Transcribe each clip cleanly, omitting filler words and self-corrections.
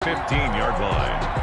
15-yard line.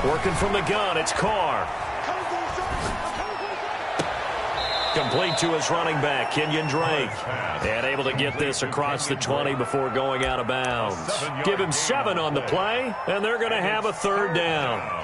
Working from the gun, it's Carr. Complete to his running back, Kenyon Drake. And able to get this across the 20 before going out of bounds. Give him 7 on the play, and they're going to have a 3rd down.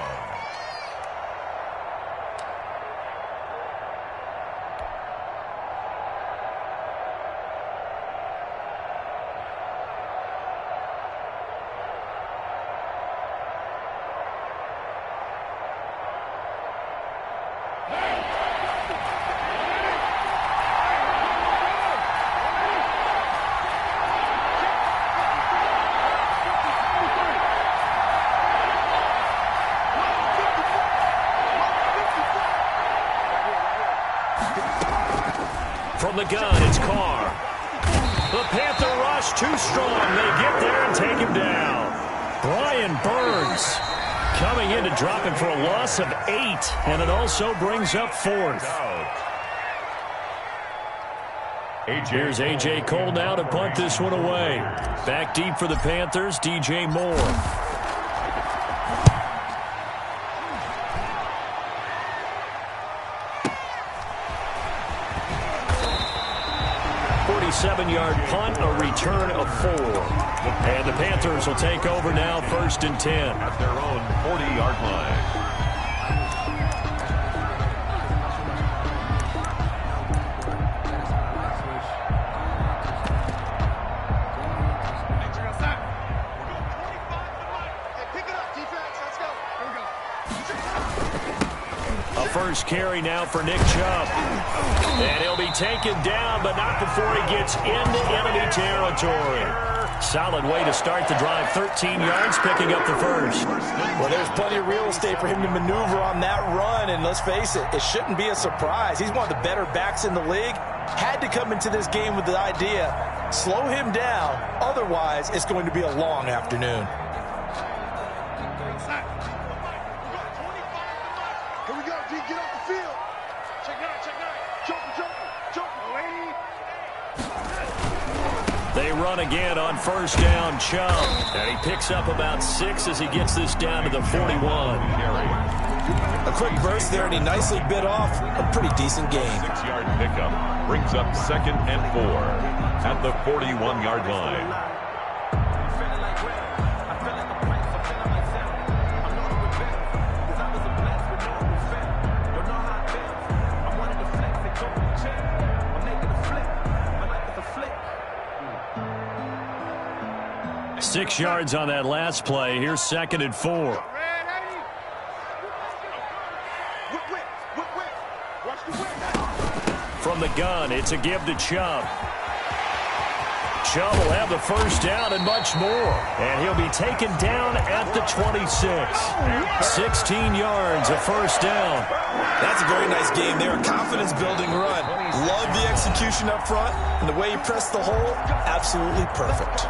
From the gun, it's Carr. The Panther rush too strong. They get there and take him down. Brian Burns coming in to drop him for a loss of 8, and it also brings up 4th. Here's A.J. Cole now to punt this one away. Back deep for the Panthers, D.J. Moore. 7-yard punt, a return of 4. And the Panthers will take over now, 1st and 10. At their own 40-yard line. A first carry now for Nick Chubb. And he'll be taken down, but not before he gets into enemy territory. Solid way to start the drive. 13 yards, picking up the first. Well, there's plenty of real estate for him to maneuver on that run, and let's face it, it shouldn't be a surprise. He's one of the better backs in the league. Had to come into this game with the idea, slow him down, otherwise it's going to be a long afternoon. Here we go, D, get off the field. Check 9, check 9. Jumper, lady. They run again on first down, Chubb. And he picks up about 6 as he gets this down to the 41. A quick burst there, and he nicely bit off a pretty decent gain. 6-yard pickup brings up 2nd and 4 at the 41-yard line. Six yards on that last play. Here's 2nd and 4. From the gun, it's a give to Chubb. Chubb will have the first down and much more. And he'll be taken down at the 26. 16 yards, a first down. That's a very nice game there. A confidence-building run. Love the execution up front. And the way he pressed the hole, absolutely perfect.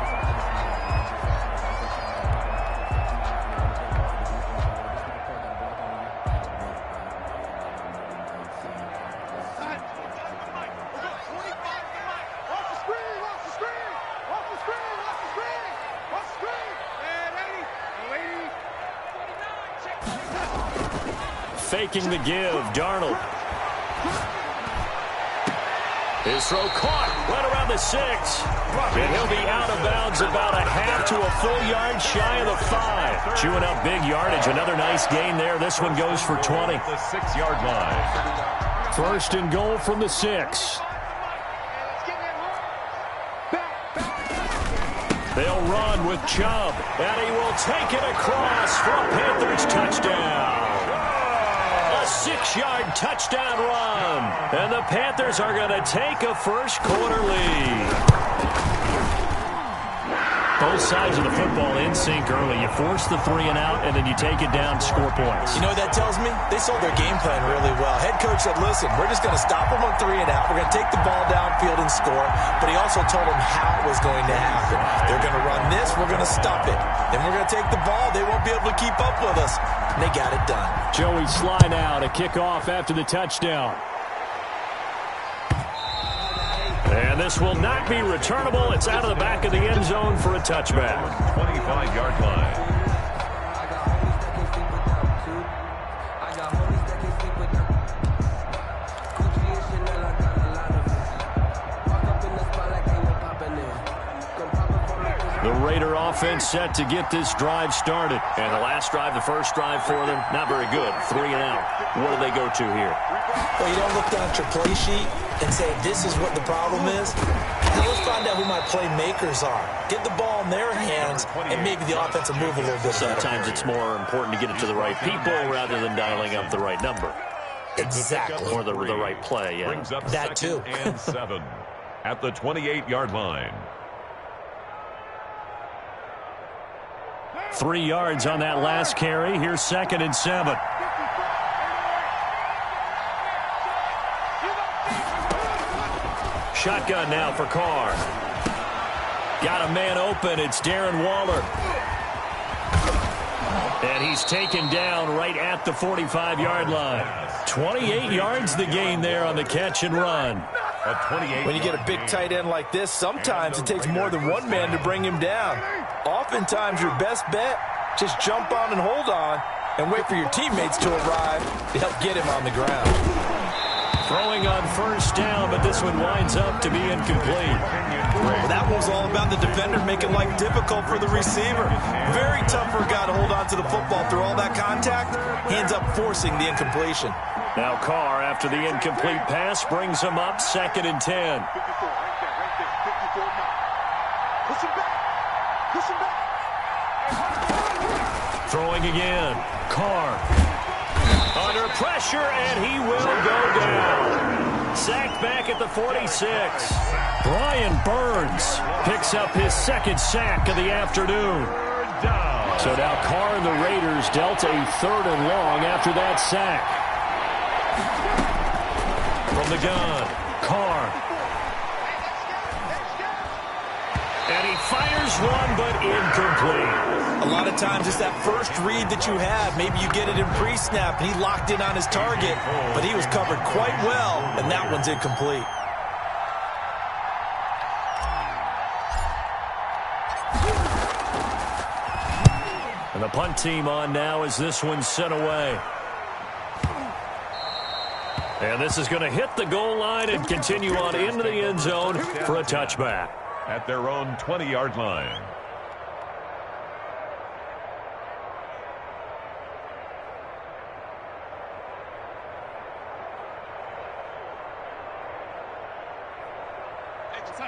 Faking the give, Darnold. His throw caught right around the 6. And he'll be out of bounds about a half to a full yard shy of the 5. Chewing up big yardage. Another nice gain there. This one goes for 20. The 6-yard line. 1st and goal from the 6. They'll run with Chubb. And he will take it across for a Panthers touchdown. 6-yard touchdown run. And the Panthers are going to take a first quarter lead. Both sides of the football in sync early. You force the 3 and out, and then you take it down, score points. You know what that tells me? They sold their game plan really well. Head coach said, listen, we're just going to stop them on 3 and out. We're going to take the ball downfield and score. But he also told them how it was going to happen. They're going to run this. We're going to stop it. Then we're going to take the ball. They won't be able to keep up with us. And they got it done. Joey Sly now to kick off after the touchdown. And this will not be returnable. It's out of the back of the end zone for a touchback. 25-yard line. The Raider offense set to get this drive started. And the last drive, the first drive for them, not very good. 3 and out. What do they go to here? Well, you don't look down at your play sheet and say, this is what the problem is. Now let's find out who my playmakers are. Get the ball in their hands and maybe the offense will move a little bit better. Sometimes it's more important to get it to the right people rather than dialing up the right number. Exactly. Or the right play, yeah. Brings up That too. and 7 at the 28-yard line. 3 yards on that last carry. Here's 2nd and 7. Shotgun now for Carr. Got a man open. It's Darren Waller. And he's taken down right at the 45-yard line. 28 yards the gain there on the catch and run. When you get a big tight end like this, sometimes it takes more than one man to bring him down. Oftentimes, your best bet, just jump on and hold on and wait for your teammates to arrive to help get him on the ground. Throwing on first down, but this one winds up to be incomplete. Well, that was all about the defender making life difficult for the receiver. Very tough for a guy to hold on to the football through all that contact. He ends up forcing the incompletion. Now Carr, after the incomplete pass, brings him up 2nd and 10. Throwing again. Carr. Under pressure, and he will go down. Sacked back at the 46. Brian Burns picks up his 2nd sack of the afternoon. So now Carr and the Raiders dealt a 3rd and long after that sack. From the gun, Carr. And he fires one, but incomplete. A lot of times it's that first read that you have. Maybe you get it in pre-snap, and he locked in on his target, but he was covered quite well, and that one's incomplete. And the punt team on now as this one's sent away. And this is going to hit the goal line and continue on into the end zone for a touchback. At their own 20-yard line.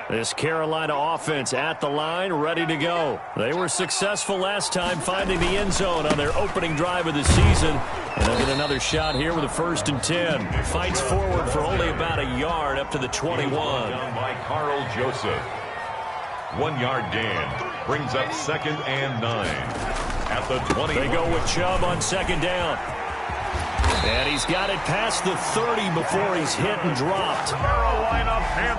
This Carolina offense at the line, ready to go. They were successful last time finding the end zone on their opening drive of the season. And they'll get another shot here with a 1st and 10. Fights forward for only about a yard up to the 21. Down by Carl Joseph. 1-yard gain. Brings up 2nd and 9. At the 20. They go with Chubb on 2nd down. And he's got it past the 30 before he's hit and dropped.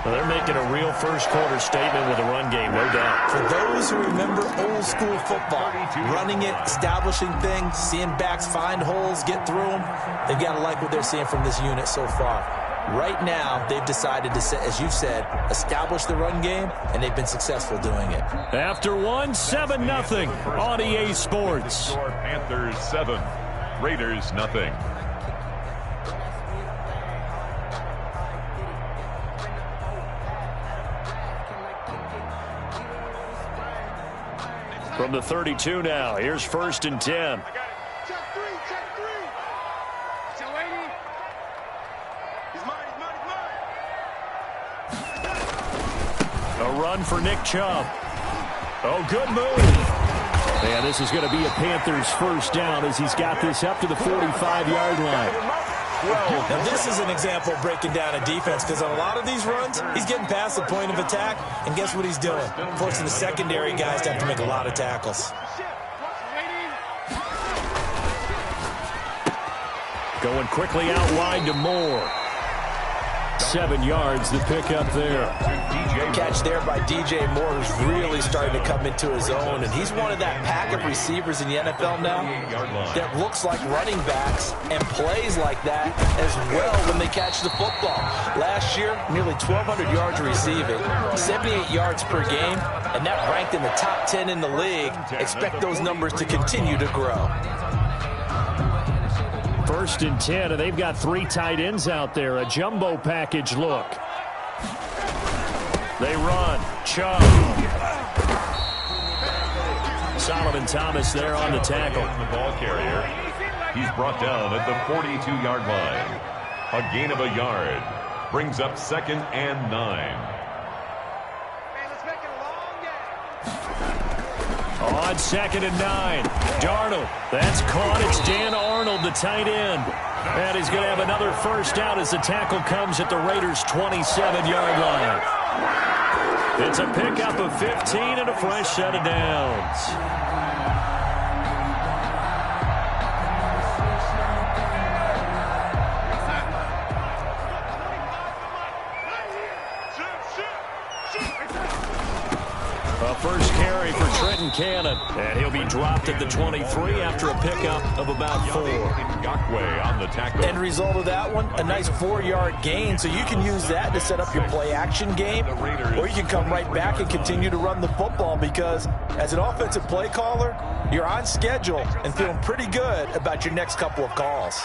Well, they're making a real first-quarter statement with a run game, no doubt. For those who remember old-school football, running it, establishing things, seeing backs find holes, get through them, they've got to like what they're seeing from this unit so far. Right now, they've decided to, as you've said, establish the run game, and they've been successful doing it. After one, 7-0 on EA Sports. Panthers 7, Raiders nothing. From the 32 now, here's 1st and 10. Check 3, check 3. It's your lady. He's mine, he's mine, he's mine. A run for Nick Chubb. Oh, good move. And this is going to be a Panthers 1st down as he's got this up to the 45-yard line. Now, this is an example of breaking down a defense because on a lot of these runs, he's getting past the point of attack, and guess what he's doing? Forcing the secondary guys to have to make a lot of tackles. Going quickly out wide to Moore. 7 yards to pick up there. Catch there by DJ Moore, who's really starting to come into his own, and he's one of that pack of receivers in the NFL now that looks like running backs and plays like that as well when they catch the football. Last year, nearly 1,200 yards receiving, 78 yards per game, and that ranked in the top 10 in the league. Expect those numbers to continue to grow. 1st and 10, and they've got 3 tight ends out there. A jumbo package look. They run. Chubb. Solomon Thomas there on the tackle. The ball carrier. He's brought down at the 42-yard line. A gain of a yard. Brings up 2nd and 9. On 2nd and 9. Darnold. That's caught. It's Dan Arnold, the tight end. And he's going to have another first down as the tackle comes at the Raiders' 27-yard line. It's a pickup of 15 and a fresh set of downs. First carry for Trenton Cannon, and he'll be dropped at the 23 after a pickup of about 4. On the tackle. End result of that one, a nice 4-yard gain, so you can use that to set up your play-action game, or you can come right back and continue to run the football because as an offensive play caller, you're on schedule and feeling pretty good about your next couple of calls.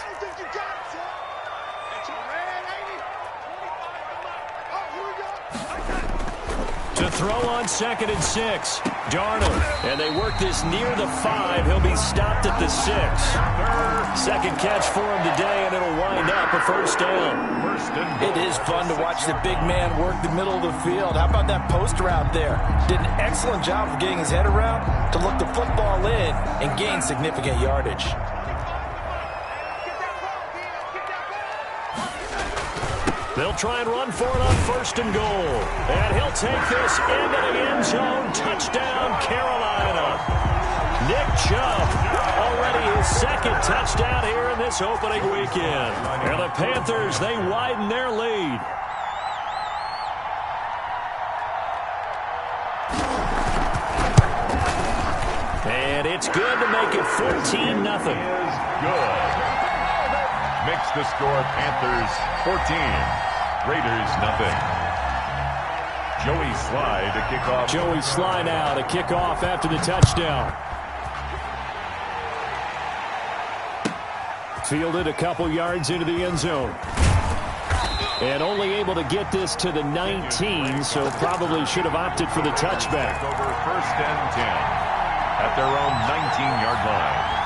To throw on 2nd and 6. Darnold. And they work this near the 5. He'll be stopped at the 6. Second catch for him today, and it'll wind up a first down. It is fun to watch the big man work the middle of the field. How about that post route there? Did an excellent job of getting his head around to look the football in and gain significant yardage. They'll try and run for it on 1st and goal. And he'll take this into the end zone. Touchdown, Carolina. Nick Chubb, already his 2nd touchdown here in this opening weekend. And the Panthers, they widen their lead. And it's good to make it 14-0. Good. Makes the score Panthers 14. Raiders nothing. Joey Sly to kick off. Joey Sly now to kick off after the touchdown. Fielded a couple yards into the end zone. And only able to get this to the 19, so probably should have opted for the touchback. Over 1st and 10 at their own 19-yard line.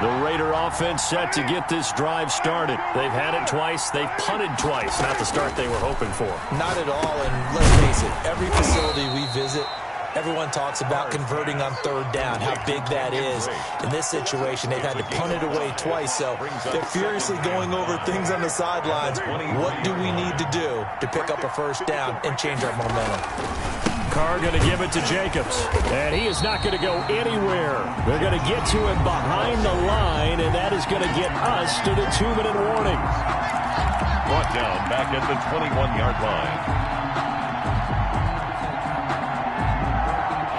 The Raider offense set to get this drive started. They've had it twice. They've punted twice. Not the start they were hoping for. Not at all, and let's face it, every facility we visit, everyone talks about converting on 3rd down, how big that is. In this situation, they've had to punt it away twice, so they're furiously going over things on the sidelines. What do we need to do to pick up a first down and change our momentum? Carr going to give it to Jacobs, and he is not going to go anywhere. They're going to get to him behind the line, and that is going to get us to the 2-minute warning. Brought down back at the 21-yard line.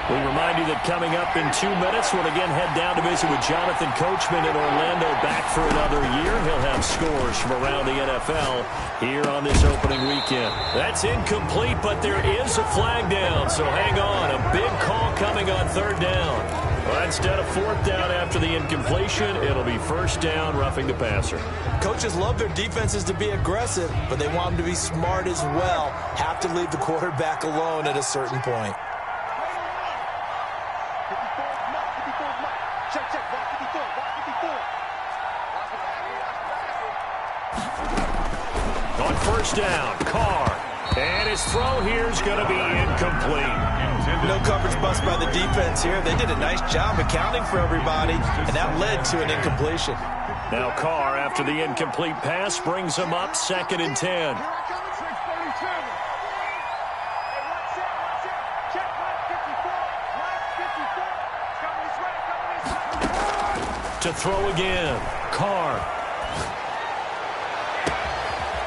We remind you that coming up in 2 minutes, we'll again head down to visit with Jonathan Coachman in Orlando, back for another year. He'll have scores from around the NFL here on this opening weekend. That's incomplete, but there is a flag down, so hang on. A big call coming on 3rd down. Well, instead of 4th down after the incompletion, it'll be 1st down, roughing the passer. Coaches love their defenses to be aggressive, but they want them to be smart as well. Have to leave the quarterback alone at a certain point. On 1st down, Carr. And his throw here is going to be incomplete. No coverage bust by the defense here. They did a nice job accounting for everybody, and that led to an incompletion. Now Carr, after the incomplete pass, brings him up 2nd and 10. To throw again, Carr.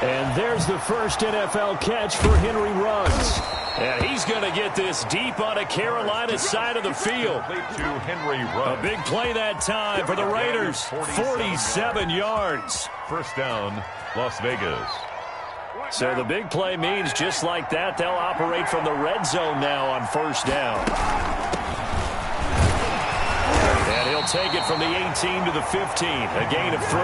And there's the first NFL catch for Henry Ruggs. And he's going to get this deep on a Carolina side of the field. To Henry Ruggs. A big play that time for the Raiders. 47 yards. First down, Las Vegas. So the big play means just like that, they'll operate from the red zone now on first down. And he'll take it from the 18 to the 15, a gain of 3.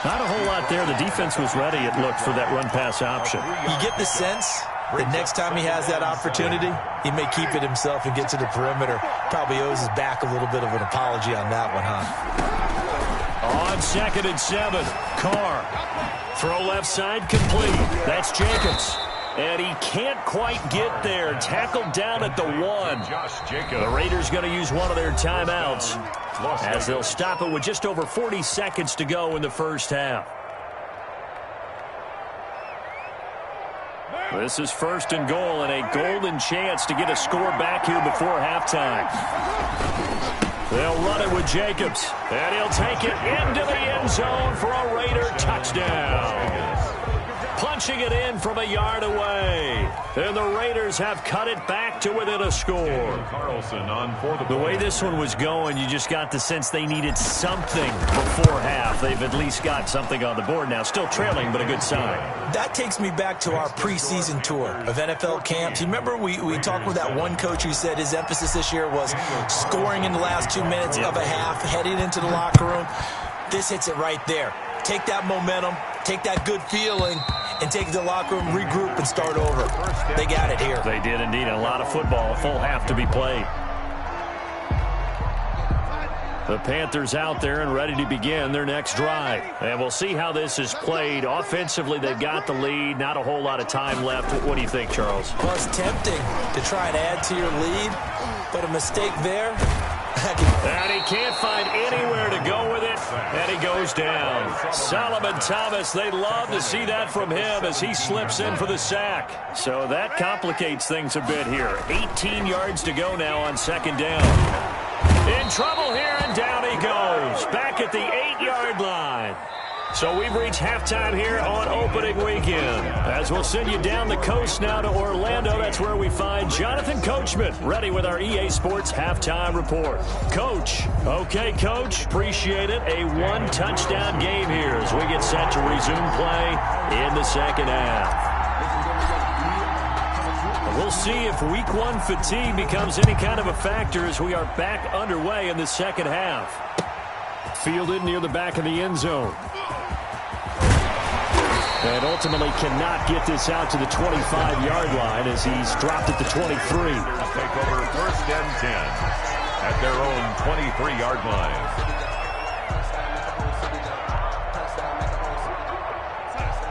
Not a whole lot there. The defense was ready, it looked, for that run-pass option. You get the sense that next time he has that opportunity, he may keep it himself and get to the perimeter. Probably owes his back a little bit of an apology on that one, huh? On 2nd and 7, Carr. Throw left side complete. That's Jacobs. And he can't quite get there. Tackled down at the 1. The Raiders going to use one of their timeouts as they'll stop it with just over 40 seconds to go in the first half. This is 1st and goal and a golden chance to get a score back here before halftime. They'll run it with Jacobs, and he'll take it into the end zone for a Raider touchdown. Punching it in from a yard away. And the Raiders have cut it back to within a score. The way this one was going, you just got the sense they needed something before half. They've at least got something on the board now. Still trailing, but a good sign. That takes me back to our preseason tour of NFL camps. You remember we talked with that one coach who said his emphasis this year was scoring in the last 2 minutes of a half, heading into the locker room. This hits it right there. Take that momentum, take that good feeling, and take the locker room, regroup, and start over. They got it here. They did indeed. A lot of football, a full half to be played. The Panthers out there and ready to begin their next drive. And we'll see how this is played. Offensively, they've got the lead. Not a whole lot of time left. What do you think, Charles? Well, it's tempting to try and add to your lead, but a mistake there. And he can't find anywhere to go with it, and he goes down. Solomon Thomas, they love to see that from him as he slips in for the sack. So that complicates things a bit here. 18 yards to go now on 2nd down. In trouble here, and down he goes. Back at the 8-yard line. So we've reached halftime here on opening weekend. As we'll send you down the coast now to Orlando, that's where we find Jonathan Coachman, ready with our EA Sports halftime report. Coach. Okay, Coach. Appreciate it. A 1-touchdown game here as we get set to resume play in the second half. We'll see if week 1 fatigue becomes any kind of a factor as we are back underway in the second half. Fielded near the back of the end zone. And ultimately cannot get this out to the 25-yard line as he's dropped at the 23. Take over 1st and 10 at their own 23-yard line.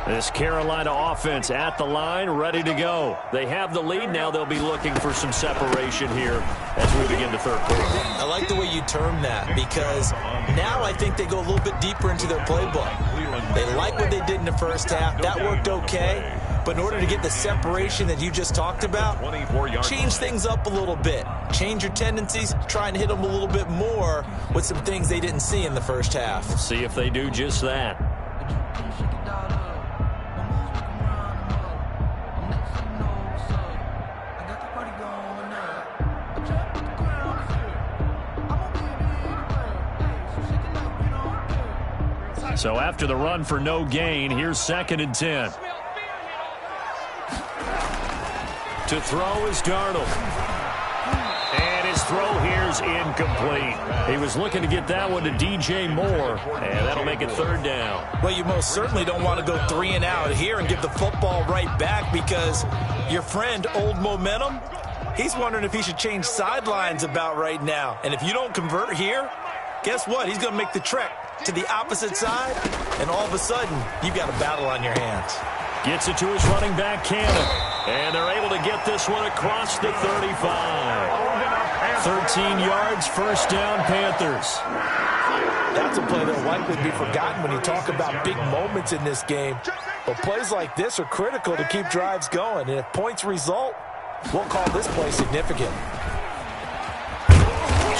This Carolina offense at the line, ready to go. They have the lead. Now they'll be looking for some separation here as we begin the third quarter. I like the way you term that because now I think they go a little bit deeper into their playbook. They like what they did in the first half. That worked okay. But in order to get the separation that you just talked about, change things up a little bit. Change your tendencies, try and hit them a little bit more with some things they didn't see in the first half. We'll see if they do just that. So after the run for no gain, here's 2nd and 10. To throw is Darnold. And his throw here is incomplete. He was looking to get that one to DJ Moore, and that'll make it 3rd down. Well, you most certainly don't want to go 3 and out here and give the football right back because your friend, Old Momentum, he's wondering if he should change sidelines about right now. And if you don't convert here, guess what? He's going to make the trek to the opposite side, and all of a sudden, you've got a battle on your hands. Gets it to his running back, Cannon. And they're able to get this one across the 35. 13 yards, first down, Panthers. That's a play that will likely be forgotten when you talk about big moments in this game. But plays like this are critical to keep drives going. And if points result, we'll call this play significant.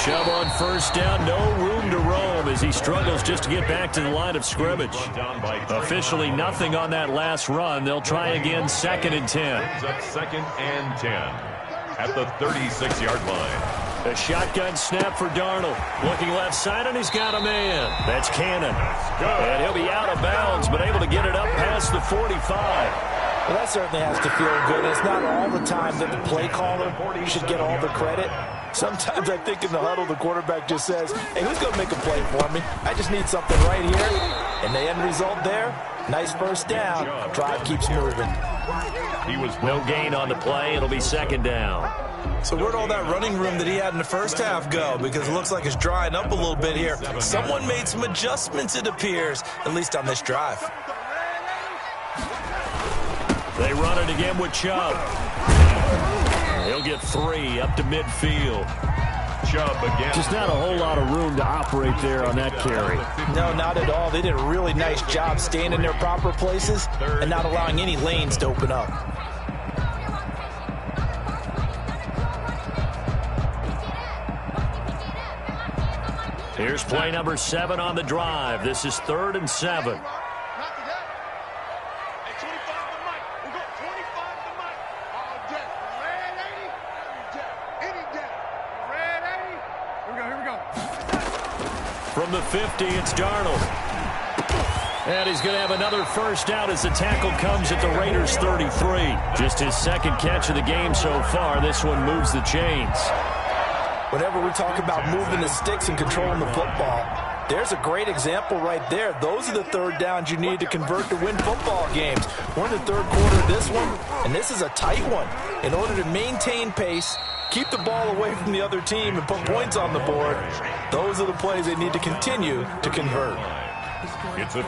Chubb on first down, no room to roam as he struggles just to get back to the line of scrimmage. Officially nothing on that last run. They'll try again, 2nd and 10. Second and 10 at the 36-yard line. A shotgun snap for Darnold. Looking left side, and he's got a man. That's Cannon. And he'll be out of bounds, but able to get it up past the 45. Well, that certainly has to feel good. It's not all the time that the play caller should get all the credit. Sometimes I think in the huddle, the quarterback just says, hey, who's going to make a play for me? I just need something right here. And the end result there, nice first down. Drive keeps moving. He was no gain on the play. It'll be 2nd down. So where'd all that running room that he had in the first half go? Because it looks like it's drying up a little bit here. Someone made some adjustments, it appears, at least on this drive. They run it again with Chubb. He'll get 3 up to midfield. Chubb again. Just not a whole lot of room to operate there on that carry. No, not at all. They did a really nice job staying in their proper places and not allowing any lanes to open up. Here's play number 7 on the drive. This is 3rd and 7. From the 50, it's Darnold. And he's going to have another first down as the tackle comes at the Raiders' 33. Just his 2nd catch of the game so far. This one moves the chains. Whenever we talk about moving the sticks and controlling the football, there's a great example right there. Those are the 3rd downs you need to convert to win football games. We're in the 3rd quarter of this one, and this is a tight one. In order to maintain pace, keep the ball away from the other team, and put points on the board, those are the plays they need to continue to convert.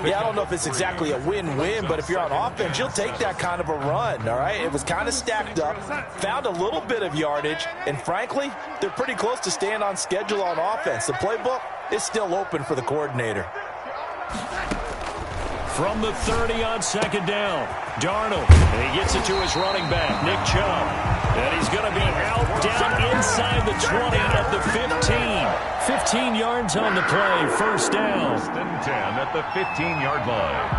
Yeah, I don't know if it's exactly a win-win, but if you're on offense, you'll take that kind of a run, all right? It was kind of stacked up, found a little bit of yardage, and frankly, they're pretty close to staying on schedule on offense. The playbook is still open for the coordinator. From the 30 on 2nd down, Darnold. And he gets it to his running back, Nick Chubb. And he's going to be out down inside the 20 at the 15. 15 yards on the play, first down. 1st and 10 at the 15-yard line.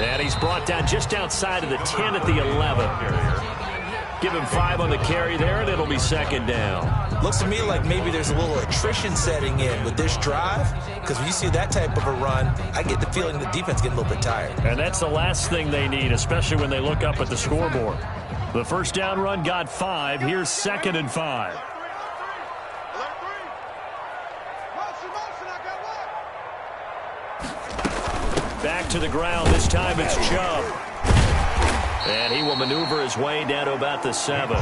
And he's brought down just outside of the 10 at the 11. Give him 5 on the carry there, and it'll be 2nd down. Looks to me like maybe there's a little attrition setting in with this drive, because when you see that type of a run, I get the feeling the defense getting a little bit tired. And that's the last thing they need, especially when they look up at the scoreboard. The first down run got 5. Here's 2nd and 5. Back to the ground. This time it's Chubb. And he will maneuver his way down to about the 7.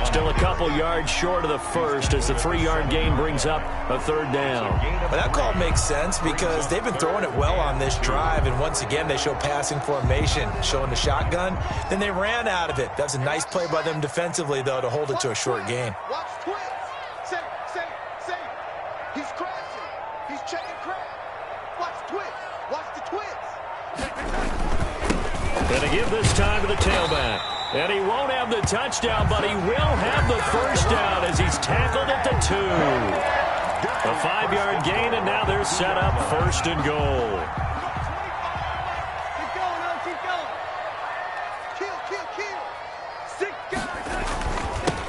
Still a couple yards short of the first as the 3-yard gain brings up a 3rd down. Well, that call makes sense because they've been throwing it well on this drive, and once again they show passing formation, showing the shotgun. Then they ran out of it. That's a nice play by them defensively, though, to hold it to a short gain. Watch twist. Say. He's crashing. He's checking crash. Watch twist. Watch the twist. And to give this time to the tailback. And he won't have the touchdown, but he will have the first down as he's tackled at the 2. A 5-yard gain, and now they're set up 1st and goal.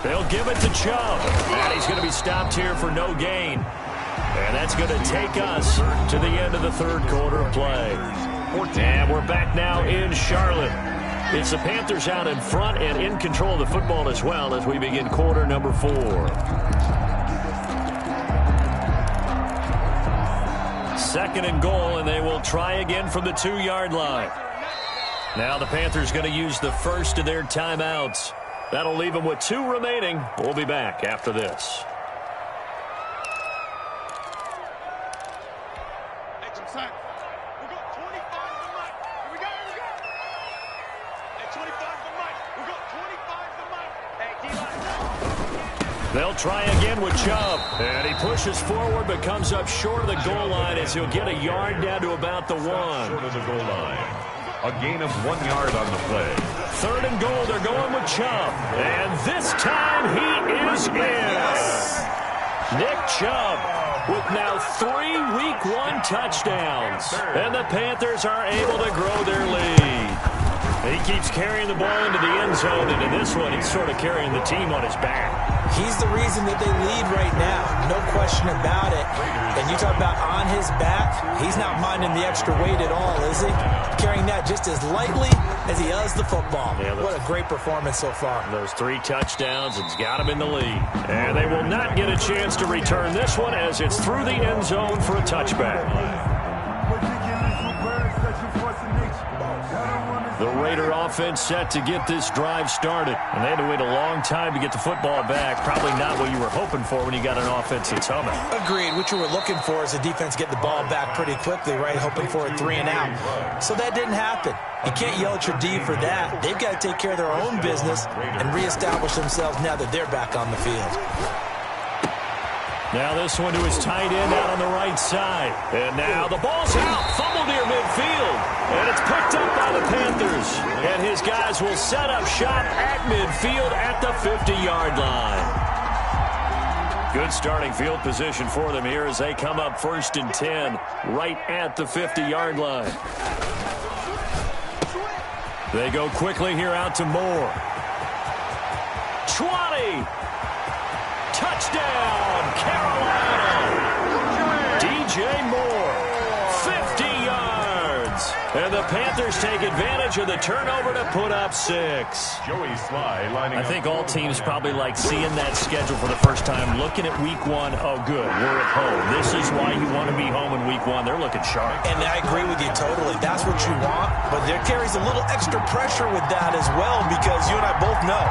They'll give it to Chubb. And he's going to be stopped here for no gain. And that's going to take us to the end of the 3rd quarter of play. And we're back now in Charlotte. It's the Panthers out in front and in control of the football as well as we begin quarter number 4. 2nd and goal, and they will try again from the 2-yard line. Now the Panthers going to use the first of their timeouts. That'll leave them with 2 remaining. We'll be back after this. They'll try again with Chubb. And he pushes forward but comes up short of the goal line as he'll get a yard down to about the 1. Short of the goal line. A gain of 1 yard on the play. 3rd and goal. They're going with Chubb. And this time he is in. Nick Chubb with now 3 Week 1 touchdowns. And the Panthers are able to grow their lead. He keeps carrying the ball into the end zone, and in this one, he's sort of carrying the team on his back. He's the reason that they lead right now, no question about it. And you talk about on his back, he's not minding the extra weight at all, is he? Carrying that just as lightly as he does the football. Yeah, what a great performance so far. Those 3 touchdowns, it's got him in the lead. And they will not get a chance to return this one as it's through the end zone for a touchback. The Raider offense set to get this drive started. And they had to wait a long time to get the football back. Probably not what you were hoping for when you got an offense that's humming. Agreed. What you were looking for is the defense get the ball back pretty quickly, right? Hoping for a 3 and out. So that didn't happen. You can't yell at your D for that. They've got to take care of their own business and reestablish themselves now that they're back on the field. Now this one to his tight end out on the right side. And now the ball's out. Fumble near midfield. And it's picked up by the Panthers. And his guys will set up shop at midfield at the 50-yard line. Good starting field position for them here as they come up 1st and 10 right at the 50-yard line. They go quickly here out to Moore. 20. Touchdown, Carolina. DJ Moore, 50 yards. And the Panthers take advantage of the turnover to put up 6. Joey Sly lining I think all teams probably like seeing that schedule for the first time, looking at Week 1. Oh, good, we're at home. This is why you want to be home in Week 1. They're looking sharp. And I agree with you totally. That's what you want. But there carries a little extra pressure with that as well because you and I both know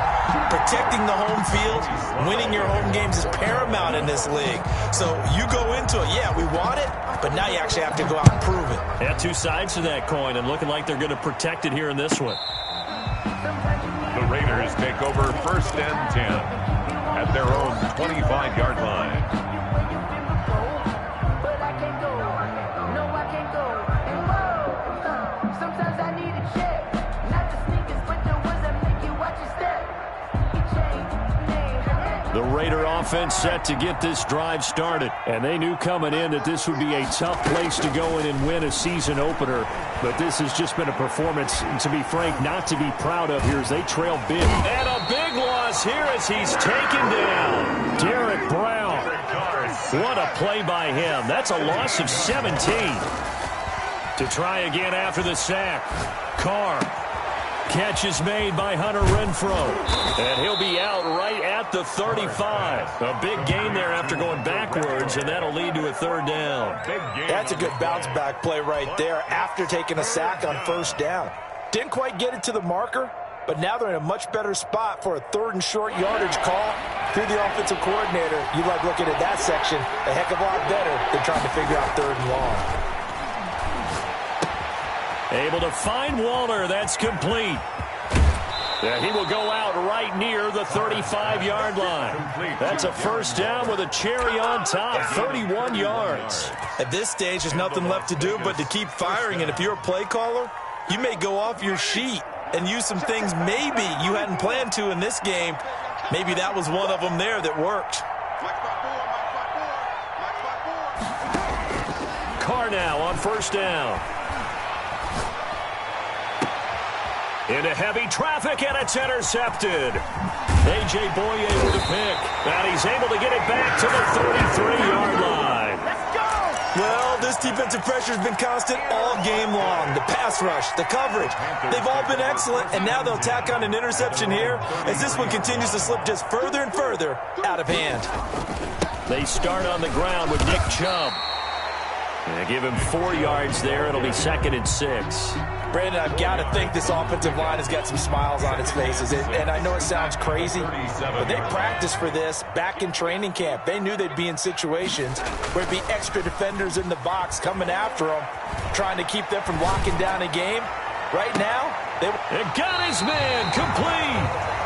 protecting the home field, winning your home games is paramount in this league. So you go into it, yeah, we want it, but now you actually have to go out and prove it. Yeah, 2 sides to that coin, and looking like they're going to protect it here in this one. The Raiders take over 1st and 10 at their own 25-yard line. The Raider offense set to get this drive started. And they knew coming in that this would be a tough place to go in and win a season opener. But this has just been a performance, to be frank, not to be proud of here as they trail big. And a big loss here as he's taken down. Derek Brown. What a play by him. That's a loss of 17. To try again after the sack. Carr. Catch is made by Hunter Renfrow. And he'll be out right at the 35. A big gain there after going backwards, and that'll lead to a 3rd down. That's a good bounce-back play right there after taking a sack on 1st down. Didn't quite get it to the marker, but now they're in a much better spot for a 3rd and short yardage call. If you're the offensive coordinator, you like looking at that section a heck of a lot better than trying to figure out 3rd and long. Able to find Walter. That's complete. Yeah, he will go out right near the 35-yard line. That's a 1st down with a cherry on top, 31 yards. At this stage, there's nothing left to do but to keep firing. And if you're a play caller, you may go off your sheet and use some things maybe you hadn't planned to in this game. Maybe that was one of them there that worked. Carr now on 1st down. Into heavy traffic, and it's intercepted. A.J. Boye with a pick. And he's able to get it back to the 33-yard line. Let's go! Well, this defensive pressure has been constant all game long. The pass rush, the coverage, they've all been excellent, and now they'll tack on an interception here as this one continues to slip just further and further out of hand. They start on the ground with Nick Chubb. And give him 4 yards there. It'll be 2nd and 6. Brandon, I've got to think this offensive line has got some smiles on its faces. And I know it sounds crazy, but they practiced for this back in training camp. They knew they'd be in situations where there'd be extra defenders in the box coming after them, trying to keep them from locking down a game. Right now, they got his man complete.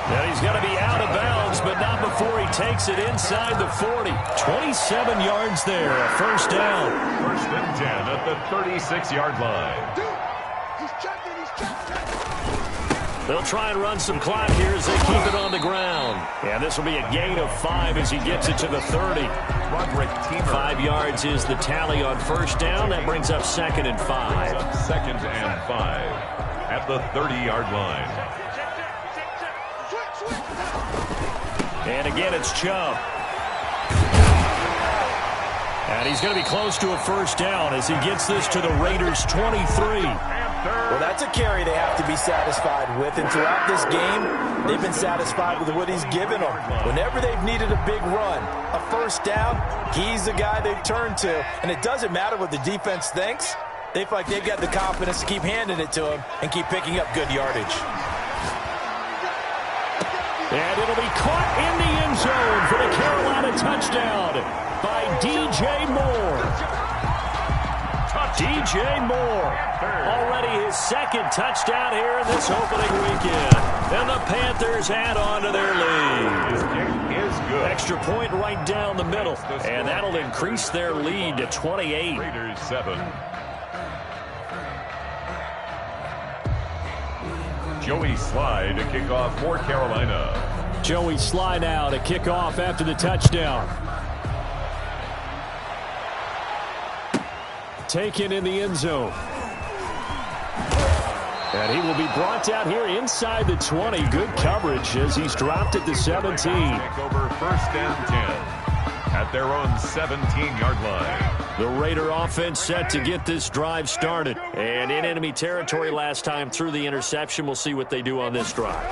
And he's going to be out of bounds, but not before he takes it inside the 40. 27 yards there, a first down. First and 10 at the 36-yard line. He's checking, he's checking. They'll try and run some clock here as they keep it on the ground. And this will be a gain of 5 as he gets it to the 30. 5 yards is the tally on first down. That brings up 2nd and 5. Second and 5 at the 30-yard line. And again, it's Chubb. And he's going to be close to a first down as he gets this to the Raiders' 23. Well, that's a carry they have to be satisfied with. And throughout this game, they've been satisfied with what he's given them. Whenever they've needed a big run, a first down, he's the guy they've turned to. And it doesn't matter what the defense thinks. They feel like they've got the confidence to keep handing it to him and keep picking up good yardage. And it'll be caught in the end zone for the Carolina touchdown by DJ Moore. DJ Moore, already his second touchdown here in this opening weekend. And the Panthers add on to their lead. His kick is good. Extra point right down the middle. And that'll increase their lead to 28. Raiders 7. Joey Sly to kick off for Carolina. Joey Sly now to kick off after the touchdown. Taken in the end zone. And he will be brought down here inside the 20. Good coverage as he's dropped at the 17. Take over first and 10 at their own 17-yard line. The Raider offense set to get this drive started. And in enemy territory last time through the interception. We'll see what they do on this drive.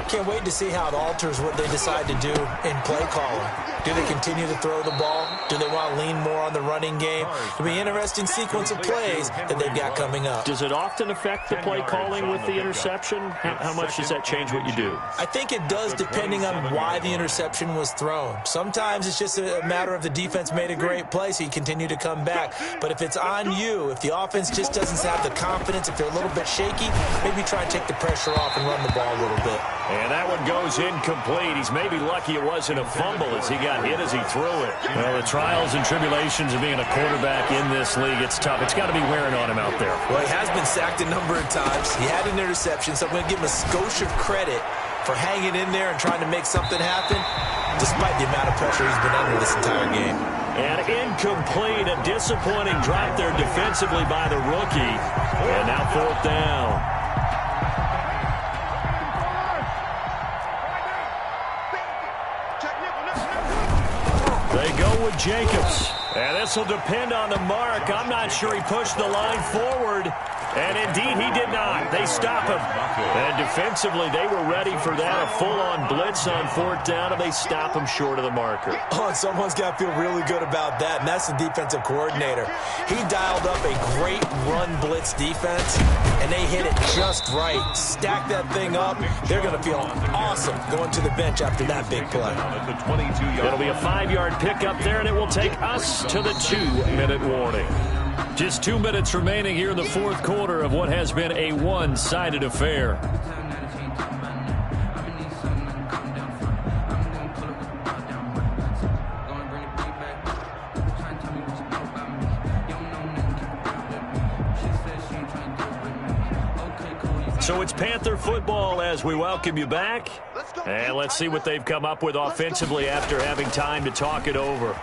Can't wait to see how it alters what they decide to do in play calling. Do they continue to throw the ball? Do they want to lean more on the running game? It'll be an interesting sequence of plays that they've got coming up. Does it often affect the play calling with the interception? How much does that change what you do? I think it does depending on why the interception was thrown. Sometimes it's just a matter of the defense made a great play, so you continue to come back. But if it's on you, if the offense just doesn't have the confidence, if they're a little bit shaky, maybe try and take the pressure off and run the ball a little bit. And that one goes incomplete. He's maybe lucky it wasn't a fumble as he got hit as he threw it. Well, the trials and tribulations of being a quarterback in this league, it's tough. It's got to be wearing on him out there. Well, he has been sacked a number of times. He had an interception, so I'm going to give him a skosh of credit for hanging in there and trying to make something happen, despite the amount of pressure he's been under this entire game. And incomplete, a disappointing drop there defensively by the rookie. And now fourth down. They go with Jacobs. And this will depend on the mark. I'm not sure he pushed the line forward. And indeed, he did not. They stop him. And defensively, they were ready for that. A full-on blitz on fourth down, and they stop him short of the marker. Oh, and someone's got to feel really good about that, and that's the defensive coordinator. He dialed up a great run blitz defense, and they hit it just right. Stack that thing up. They're going to feel awesome going to the bench after that big play. It'll be a 5-yard pickup there, and it will take us to the 2-minute warning. Just 2 minutes remaining here in the fourth quarter of what has been a one-sided affair. So it's Panther football as we welcome you back. And let's see what they've come up with offensively after having time to talk it over.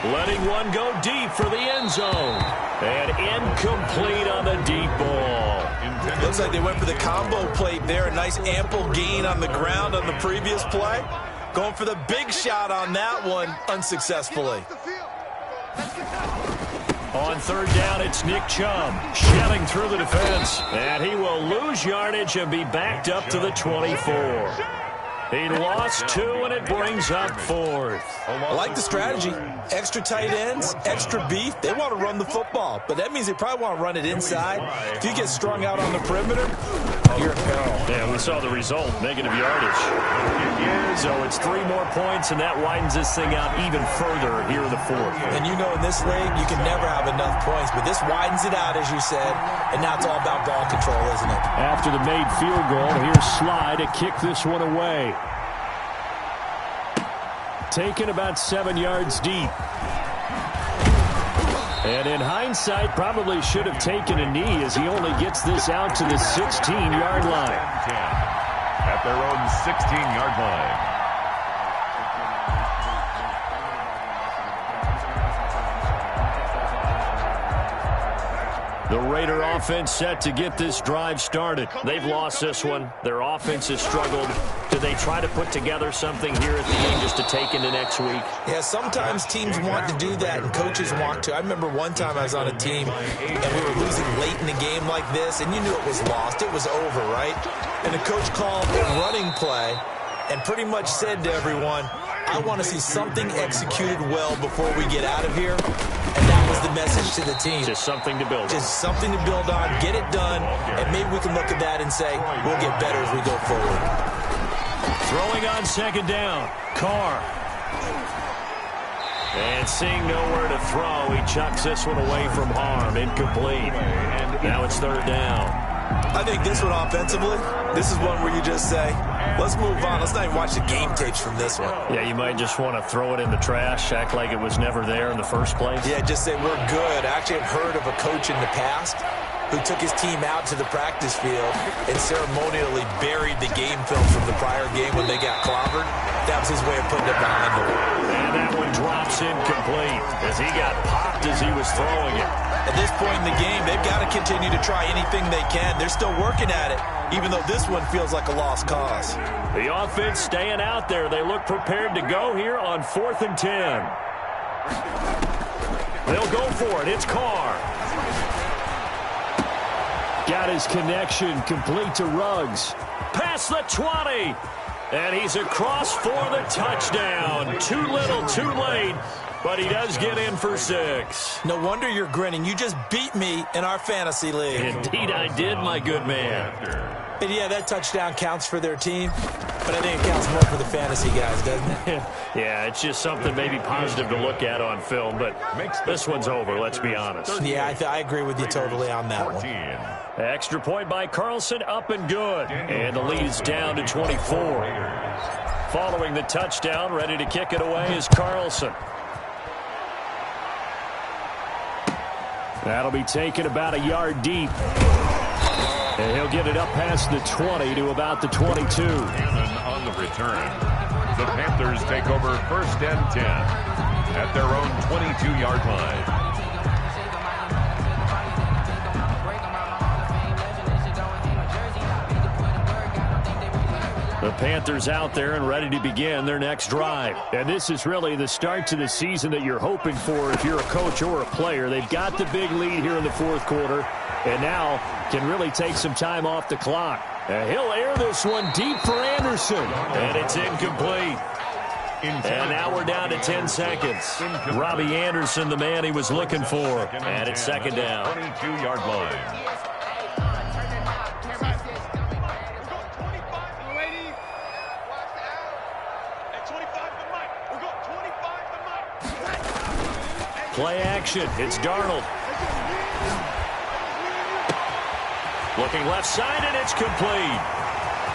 Letting one go deep for the end zone. And incomplete on the deep ball. Looks like they went for the combo plate there. A nice ample gain on the ground on the previous play. Going for the big shot on that one unsuccessfully. On third down, it's Nick Chubb shelling through the defense. And he will lose yardage and be backed up to the 24. He lost 2, and it brings up 4th. I like the strategy. Extra tight ends, extra beef. They want to run the football, but that means they probably want to run it inside. If you get strung out on the perimeter, you're in peril. Yeah, we saw the result, negative yardage. So it's 3 more points, and that widens this thing out even further here in the 4th. And you know in this league, you can never have enough points, but this widens it out, as you said, and now it's all about ball control, isn't it? After the made field goal, here's Sly to kick this one away. Taken about 7 yards deep. And in hindsight, probably should have taken a knee as he only gets this out to the 16-yard line. At their own 16-yard line. The Raider offense set to get this drive started. They've lost this one. Their offense has struggled. Do they try to put together something here at the end just to take into next week? Yeah, sometimes teams want to do that and coaches want to. I remember one time I was on a team and we were losing late in the game like this, and you knew it was lost. It was over, right? And the coach called a running play and pretty much said to everyone, I want to see something executed well before we get out of here. And that was the message to the team. Just something to build on. Just something to build on, get it done, and maybe we can look at that and say, we'll get better as we go forward. Throwing on 2nd down. Carr. And seeing nowhere to throw, he chucks this one away from harm. Incomplete. Now it's 3rd down. I think this one offensively, this is one where you just say, let's move on. Let's not even watch the game tapes from this one. Yeah, you might just want to throw it in the trash, act like it was never there in the first place. Yeah, just say we're good. I actually have heard of a coach in the past who took his team out to the practice field and ceremonially buried the game film from the prior game when they got clobbered. That was his way of putting it behind them. And that one drops incomplete as he got popped as he was throwing it. At this point in the game, they've got to continue to try anything they can. They're still working at it, even though this one feels like a lost cause. The offense staying out there. They look prepared to go here on 4th and 10. They'll go for it. It's Carr. Got his connection complete to Ruggs. Past the 20. And he's across for the touchdown. Too little, too late. But he does get in for 6. No wonder you're grinning. You just beat me in our fantasy league. Indeed I did, my good man. And yeah, that touchdown counts for their team, but I think it counts more for the fantasy guys, doesn't it? Yeah, it's just something maybe positive to look at on film, but this one's over, let's be honest. Yeah, I agree with you totally on that one. Extra point by Carlson, up and good. And the lead is down to 24. Following the touchdown, ready to kick it away is Carlson. That'll be taken about a yard deep. And he'll get it up past the 20 to about the 22. And on the return, the Panthers take over 1st and 10 at their own 22-yard line. The Panthers out there and ready to begin their next drive. And this is really the start to the season that you're hoping for if you're a coach or a player. They've got the big lead here in the 4th quarter and now can really take some time off the clock. And he'll air this one deep for Anderson. And it's incomplete. And now we're down to 10 seconds. Robbie Anderson, the man he was looking for. And it's 2nd down. 22-yard line. Play action. It's Darnold. Looking left side, and it's complete.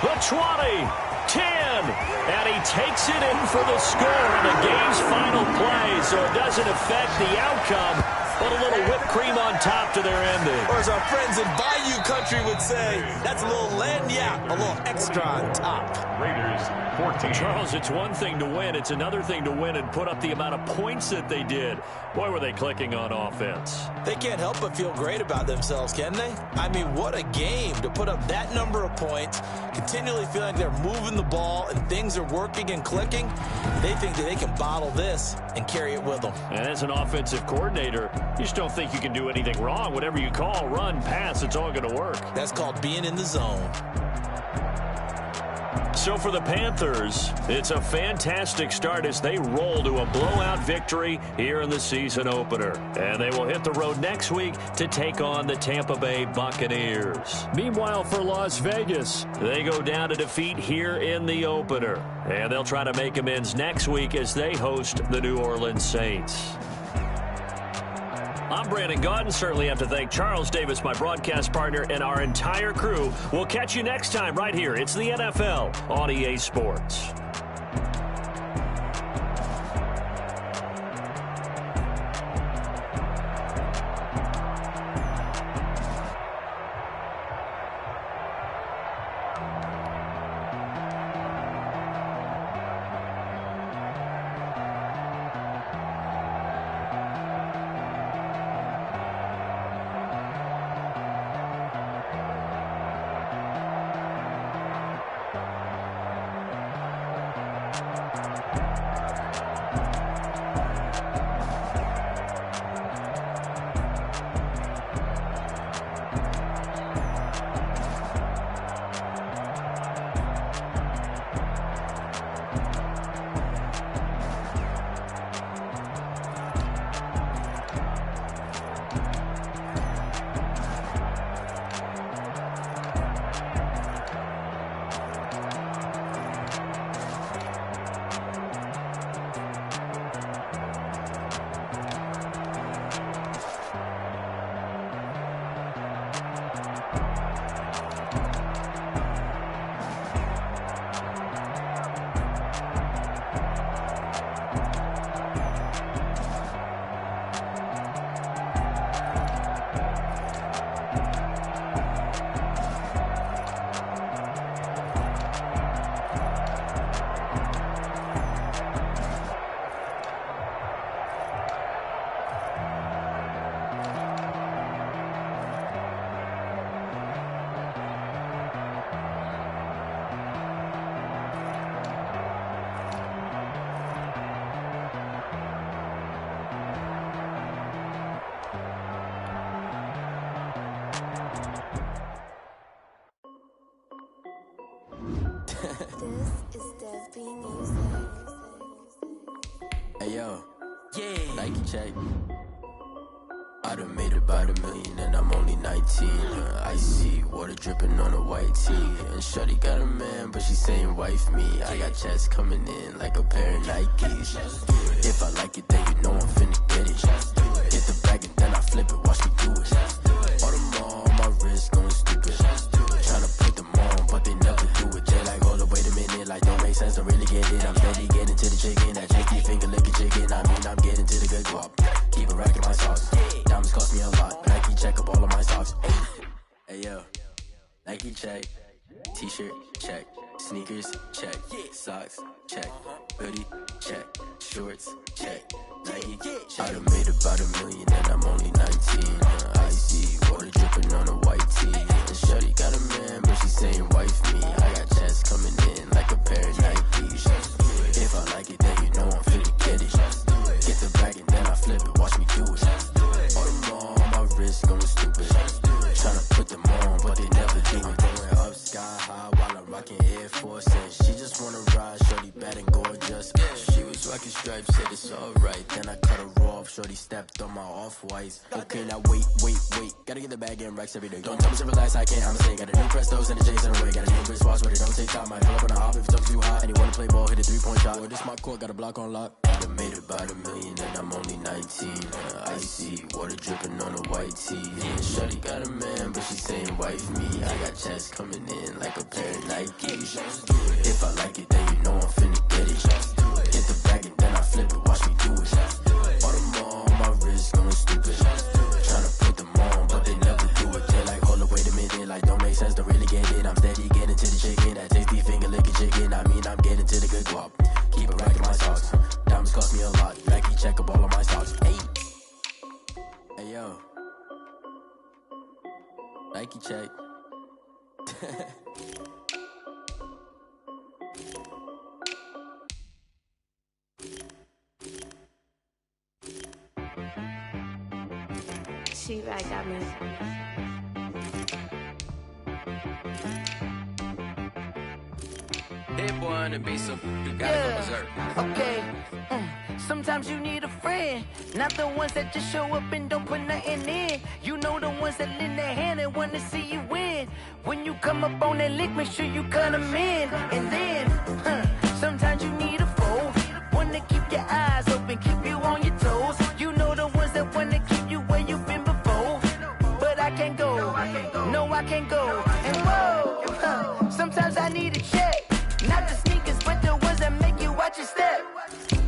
The 20, 10, and he takes it in for the score in the game's final play, so it doesn't affect the outcome, but a little whipped cream on top to their ending. Or as our friends in Bayou Country would say, that's a little lagniappe, a little extra on top. Raiders 14. Charles, it's one thing to win. It's another thing to win and put up the amount of points that they did. Boy, were they clicking on offense. They can't help but feel great about themselves, can they? I mean, what a game to put up that number of points, continually feel like they're moving the ball and things are working and clicking. They think that they can bottle this and carry it with them. And as an offensive coordinator, you just don't think you can do anything wrong. Whatever you call, run, pass, it's all going to work. That's called being in the zone. So for the Panthers, it's a fantastic start as they roll to a blowout victory here in the season opener. And they will hit the road next week to take on the Tampa Bay Buccaneers. Meanwhile, for Las Vegas, they go down to defeat here in the opener. And they'll try to make amends next week as they host the New Orleans Saints. I'm Brandon Gaudin. Certainly have to thank Charles Davis, my broadcast partner, and our entire crew. We'll catch you next time right here. It's the NFL on EA Sports. Hey yo, yeah, Nike check. I done made about $1 million and I'm only 19. Icy water dripping on a white tee. And shorty got a man, but she saying wife me. I got checks coming in like a pair of Nikes. If I like it, then you know I'm finna get it. Hit the bag and then I flip it, watch me do it. All on my wrist going stupid. Tryna put them on, but they never do it. They like, hold up, wait a minute, like don't make sense, don't really get it. I'm steady getting to the chicken, that chicky finger licking chicken. I mean, I'm getting to the good guap. Keep a rack in my socks. Diamonds cost me a lot, but Nike check up all of my socks. Hey yo, Nike check. T-shirt check. Sneakers check. Socks check. Hoodie check. Shorts check. Nike check. I done made about $1 million and I'm only 19. Icy water dripping on a white tee. And shorty got a man, but she saying wife me. I got checks coming in like a pair of Nikes. If I like it, then you know I'm finna get it. Get the bag and then I flip it, watch me do it. All them on my wrist going stupid. Tryna put them on, but they never do it. Going up sky high while I'm rocking Air Force. And she just wanna ride, shorty bad and gorgeous. She was rocking stripes, said it's alright. Then I cut her off, shorty stepped on my off-whites. Okay, now wait. Gotta get the bag and racks every day. Don't tell me to relax, I can't, I'ma say. Got a new Prestos and a J's in a way. Got a new wrist watch, but it don't take time. I pull up on a hop if it's too hot. And you wanna play ball, hit a 3-point shot. Or this my court, got a block on lock. I done made about $1 million and I'm only 19. Icy water dripping on a white tee. And shorty got a man, but she saying wife me. I got checks coming in like a pair of Nikes. If I like it, then you know I'm finna get it. Hit the bag and then I flip it, watch me do it. All them on my wrist going stupid. Tryna put them on, but they never do it. They like, hold up, wait a minute, like don't make sense, don't really get it. I'm steady getting to the chicken, that tasty finger licking chicken. I mean, I'm getting to the good guap. Keep a rack in my socks. Diamonds cost me a lot. Nike check up all of my socks. Hey yo, Nike check. She right got me. Hit boy on the beat, so you gotta go berserk. Okay. Sometimes you need a friend, not the ones that just show up and don't put nothing in. You know the ones that lend their hand and want to see you win. When you come up on that lick, make sure you cut them in. And then, sometimes you need a foe, one to keep your eyes open, keep you on your toes. You know the ones that want to keep you where you've been before. But I can't go, no I can't go. And whoa, sometimes I need a check. Not the sneakers, but the ones that make you watch your step.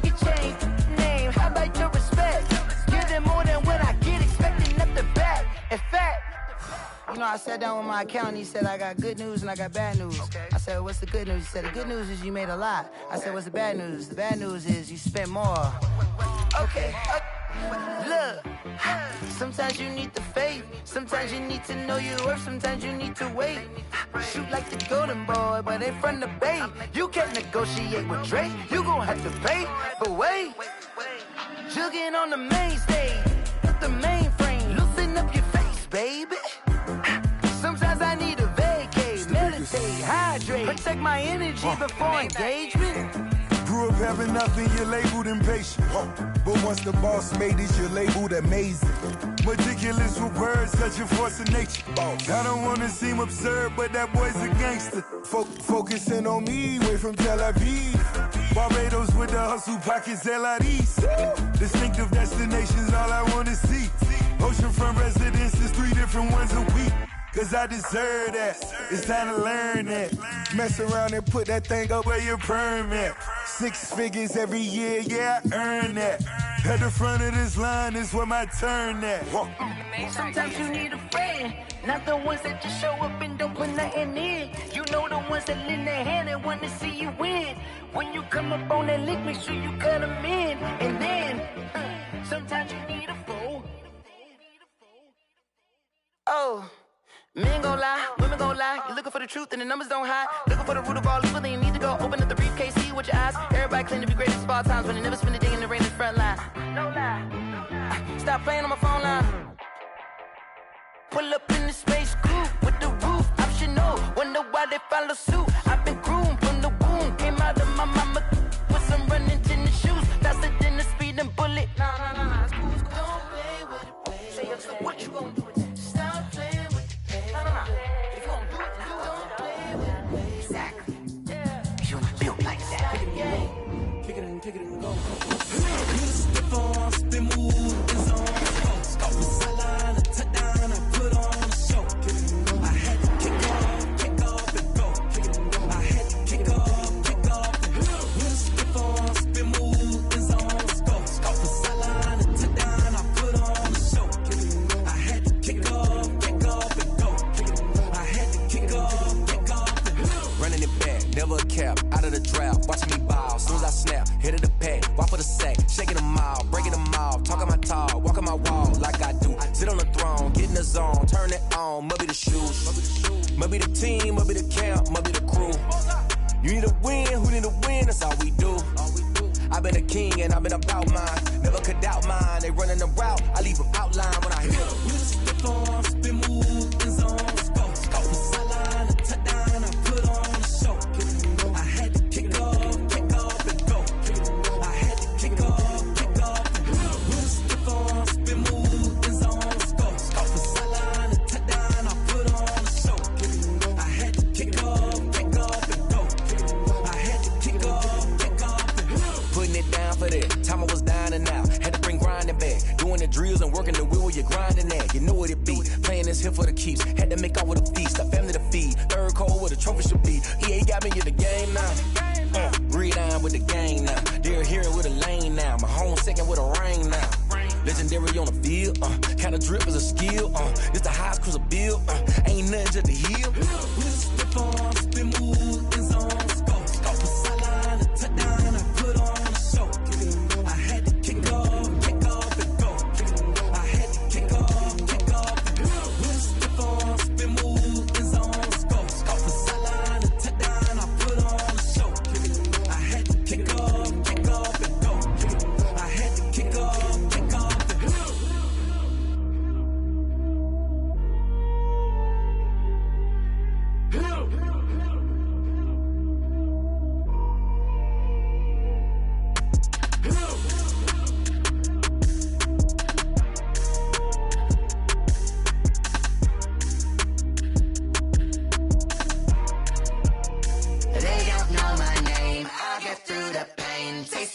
You change name, how about your respect? Give them more than what I get, expecting up the back. In fact, you know, I sat down with my accountant, he said I got good news and I got bad news. I said, what's the good news? He said, the good news is you made a lot. I said, what's the bad news? The bad news is you spent more. Okay. Look, sometimes you need the faith, sometimes you need to know your worth, sometimes you need to wait. Shoot like the golden boy, but in front of the bay. You can't negotiate with Drake, you gon' have to pay. But wait, jugging on the main stage, the mainframe, loosen up your face, baby. Sometimes I need a vacate, meditate, hydrate, protect my energy before engagement. Grew up having nothing, you're labeled impatient. But once the boss made it, you're labeled amazing. Meticulous with words, such a force of nature. I don't wanna seem absurd, but that boy's a gangster. Focusing on me, way from Tel Aviv. Barbados with the hustle pockets, LIDs. Distinctive destinations, all I wanna see. Oceanfront residences, 3 different ones a week. Cause I deserve that, it's time to learn that. Mess around and put that thing up where your permit. 6 figures every year, yeah, I earn that. At the front of this line is where my turn at. Sometimes you need a friend, not the ones that just show up and don't put nothing in. You know the ones that lend their hand and want to see you win. When you come up on that lick, make sure you cut them in. And then, sometimes you need a foe. Oh. Men gon' lie, women gon' lie. You're looking for the truth and the numbers don't hide. Looking for the root of all evil, then you need to go open up the briefcase, see with your eyes. Everybody claim to be greatest of all times, but they never spend a day in the rain in the front line. No lie. Stop playing on my phone line. Pull up in the space coupe with the roof optional. Wonder why they follow suit. I've been groomed from the womb. Came out of my mama with some running tennis shoes. Faster than the speeding bullet. Nah. It's cool. Don't play with it, baby. Say what you gon' do? Stop playing. If you don't do it, then don't play with it. Exactly. You're not built like that. Kick it and go. Step on, spin move, is on. Stop the sideline, touchdown, I put on a show. I had to kick off and go. I had to kick off and go. Step on, spin move, is on. Stop the sideline, touchdown, I put on a show. I had to kick off and go. Running it back, never a cap, out of the draft, watching me ball. Soon as I snap, hit of the pack, walk for the sack, shaking them out, breaking them off, talking my talk, walking my wall like I do. Sit on the throne, get in the zone, turn it on, must be the shoes, must be the team, must be the camp, must be the crew. You need a win, who need a win, that's all we do. I've been a king and I've been about mine, never could doubt mine. They running the route, I leave them outline when I hit them. Step on, spin move, is on. Time I was down and out, had to bring grinding back. Doing the drills and working the wheel where you're grinding at. You know what it be, playing this here for the keeps. Had to make out with a feast, a family to feed. Third cold where the trophy should be. EA got me in the game now. Read on with the gang now. They're hearing with a lane now. My home second with a rain now. Legendary on the field, kind of drip is a skill. It's the highest cruiser bill, ain't nothing just to heal. Step on, spin move, is on. Stop the sideline, touchdown, I put on a show. I had to kick off and go. I had to kick off and go. Step on, spin move, is on. Stop the sideline, touchdown, I put on a show. I had to kick off and go. I had to kick off and go.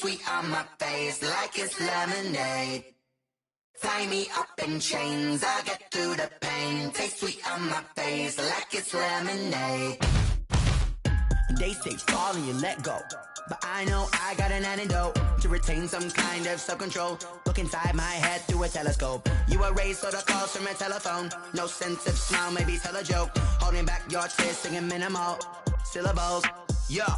sweet on my face like it's lemonade. Tie me up in chains, I'll get through the pain. Taste sweet on my face like it's lemonade. They say fall and you let go, but I know I got an antidote to retain some kind of self-control. Look inside my head through a telescope. You erase all the calls from a telephone. No sense of smile, maybe tell a joke. Holding back your tears, singing minimal syllables. Yeah,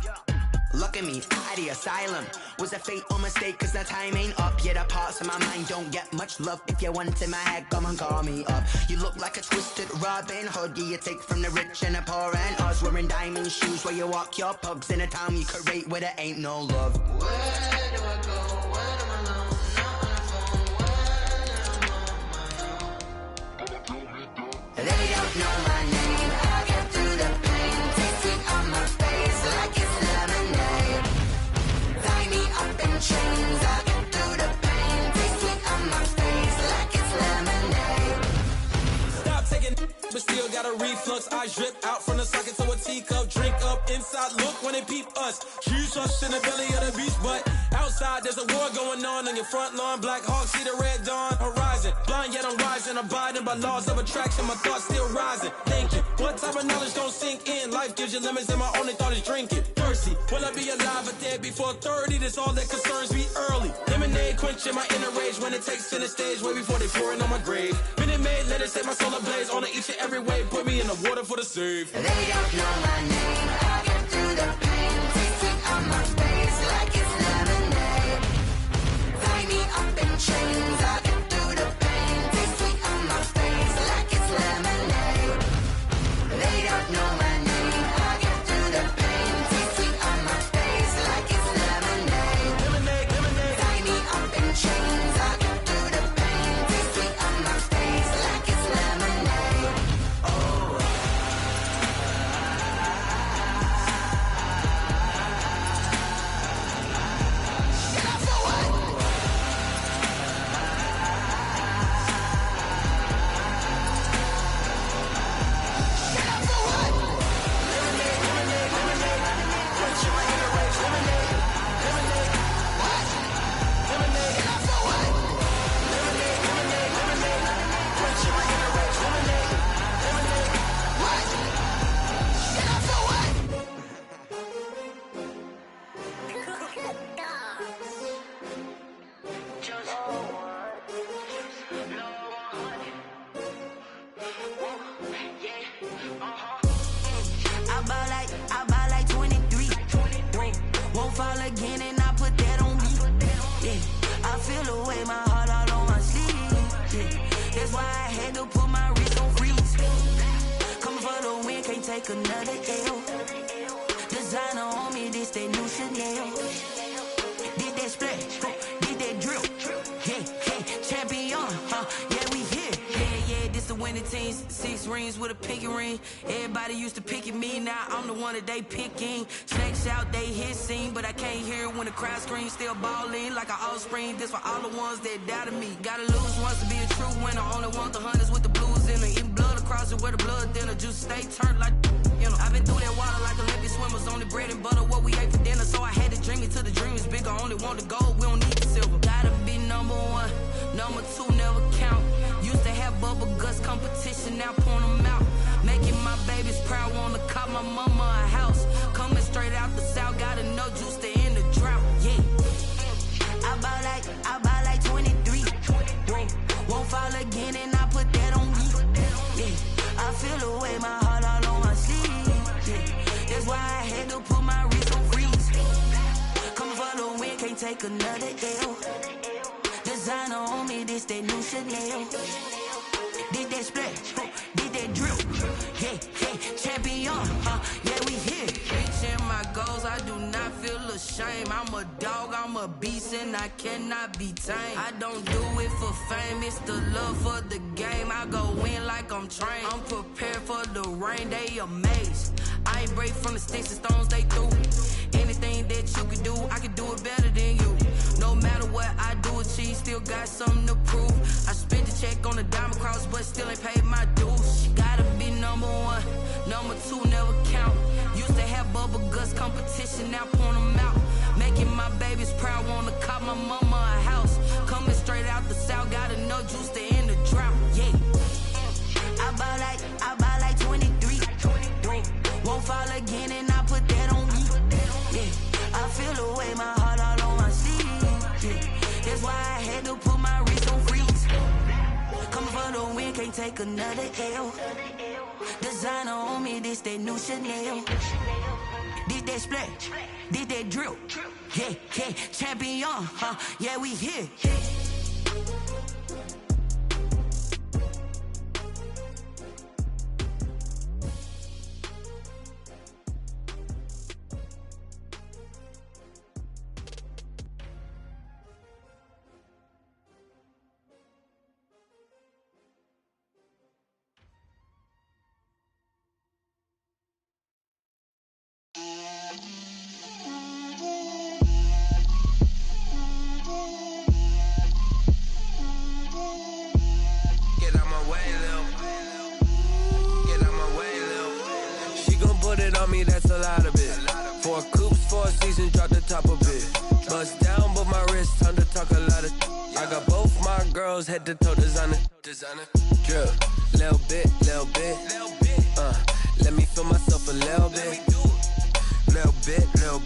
look at me, out of the asylum. Was a fate or mistake, cause the time ain't up. Yeah, the parts of my mind don't get much love. If you want in my head, come and call me up. You look like a twisted Robin Hood. Yeah, you take from the rich and the poor and us. Wearing diamond shoes where you walk your pugs. In a town you create where there ain't no love. Where do I go when I'm alone? Not on the phone, when I'm on my own. They don't know my name, I get through the pain. Taste sweet on my face like it's lemonade. Tie me up in chains, I get through the pain. Taste sweet on my face like it's lemonade. Stop taking but still got a reflux. I drip out from the socket to a teacup. Drink up inside, look when they peep us. Huge us in the belly of the beast, but outside there's a war going on your front lawn. Black Hawk, see the red dawn horizon. Blind yet I'm rising, abiding by laws of attraction. My thoughts still rising, thinking what type of knowledge don't sink in. Life gives you limits and my only thought is drinking. Thirsty, will I be alive or dead before 30? That's all that concerns me early. Lemonade quenching my inner rage when it takes to the stage way before they pour it on my grave. Minute Maid, let it set my soul ablaze on each and every way. Put me in the water for the save. They don't know my name, I get through the pain. Taste sweet on my face like it's lemonade. Tie me up in chains, I get through the pain. Taste sweet on my face like it's lemonade. They don't know my name, I get through the pain. Taste sweet on my face like it's lemonade. Lemonade, lemonade. Tie me up in chains, I get through the pain. Taste sweet on my face like it's lemonade. I buy like 23. Won't fall again and I put that on me. Yeah, I feel the way, my heart all on my sleeve. Yeah, that's why I had to put my wrist on freeze. Coming for the win, can't take another L. Designer on me, this that new Chanel. Did that splash, did that drill. Yeah, champion, yeah, we here. Yeah, this the winning teams. 6 rings with a pinky ring. Everybody used to pick at me, now I'm the one that they picking. Snakes out, they hit scene, but I can't hear it when the crowd screams. Still balling like an offspring. This for all the ones that doubted me. Gotta lose once to be a true winner. Only want the hunters with the blues in it. Eating blood across it where the blood dinner. Juice stay turned like, you know. I've been through that water like Olympic swimmers. Only bread and butter, what we ate for dinner. So I had to dream it till the dream is bigger. Only want the gold, we don't need the silver. Gotta be number 1, number 2 never count. Used to have bubble guts competition, now point them out. Making my babies proud, wanna call my mama a house. Coming straight out the south, gotta know juice to end the drought. Yeah, I buy like 23. Won't fall again and I put that on me. Yeah, I feel the way, my heart all on my sleeve. Yeah, that's why I had to put my wrist on freeze. Coming for the win, can't take another L. Designer on me, this that new Chanel. Did that splash, did that drill. Yeah, champion, yeah, we here. Reaching my goals, I do not feel ashamed. I'm a dog, I'm a beast, and I cannot be tamed. I don't do it for fame, it's the love for the game. I go in like I'm trained. I'm prepared for the rain, they amazed. I ain't break from the sticks and stones they threw. Anything that you can do, I can do it better than you. No matter what I do achieve, still got something to prove. I spent the check on the diamond cross, but still ain't paid my dues. Gotta be number 1, number 2 never count. Used to have bubble guts competition, now point them out. Making my babies proud, wanna mama a house. Coming straight out the south, got enough juice to end the drought. Yeah. I buy like 23. Won't fall again and I put that on me. Yeah. I feel the way, my heart all on my sleeve. Yeah. That's why I had to put my wrist on freeze. Coming for the win, can't take another L. Designer on me, this that new Chanel. This that splash, this that drill. Yeah, yeah, champion, yeah, we here. That's a lot of it. 4 coops, 4 seasons, drop the top of it. Bust down, but my wrist, time to talk a lot of. I got both my girls head to toe designer. Drip, little bit. Let me feel myself a little bit. Little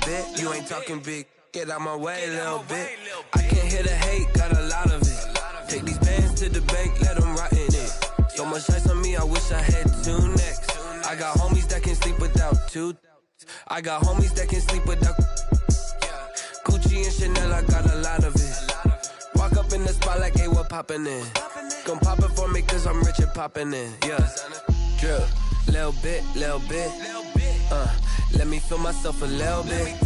bit. You ain't talking big. Get out my way, little bit. I can't hear the hate, got a lot of it. Take these bands to the bank, let them rot in it. So much ice on me, I wish I had 2 necks. I got homies that can sleep without 2. I got homies that can sleep without Gucci and Chanel, I got a lot of it. Walk up in the spot like, hey, what poppin' in? Gon' pop it for me cause I'm rich and poppin' in. Yeah, drip, little bit. Let me feel myself a little bit.